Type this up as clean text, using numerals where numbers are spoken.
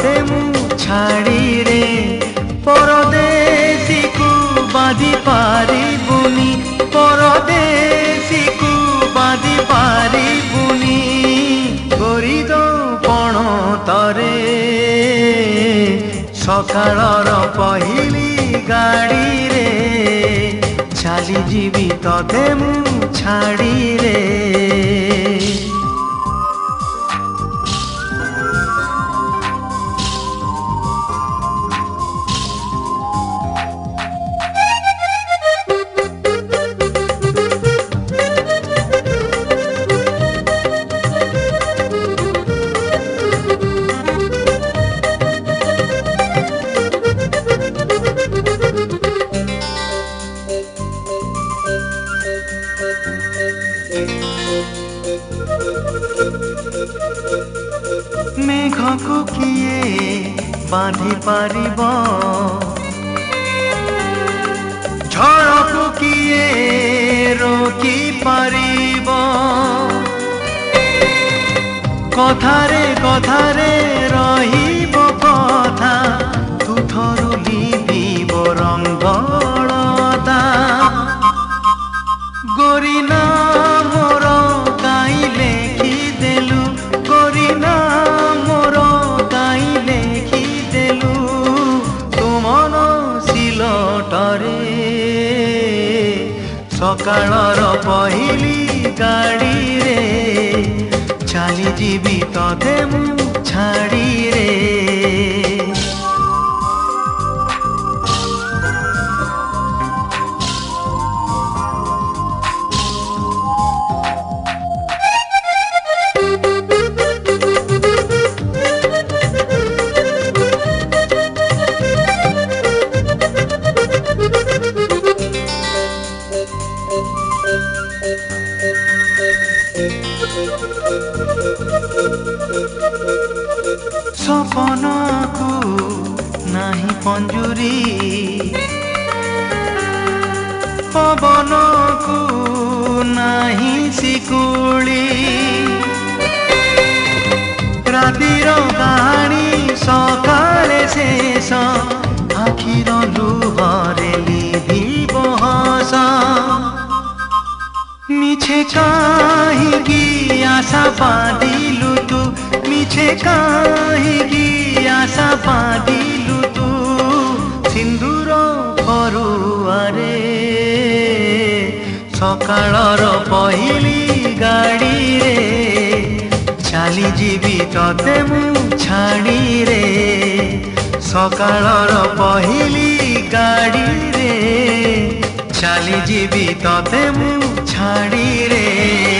तोते मु छाड़ी रे परदेसी को बांधी पारिबुनी परदेसी को बांधी पारिबुनी गोरी दो पण तरे सकाळर पहिली गाड़ी रे चाली जीवी तोते मु छाड़ी रे मेघ को किए बांधी पारिब झड़ को किए रोकी पारिब कथारे कथारे रहिब कथा तुथरु लिपिब रंगलता गोरी ना मोर काई लेखी देलु गोरी ना मोर काई लेखी देलु तुमन सिलटरे सकाळर पहिली गाड़ी रे चाली जीवी तोते मु छाड़ी रे सपन को नाही पंजुरी पवन को नाही शिकुली रातिर कहानी सकाळे शेष आखिर लुहरे लिभिब हस मिछे काहींकी आशा बांधिलु तू मिछे काहींकी आशा बांधिलु तू सिंदूर फरुआरे सकाळर पहिली गाड़ी रे चाली जीवी तोते मु छाड़ी रे सकाळर पहिली गाड़ी रे चाली जीवी तोते मु छाड़ी रे।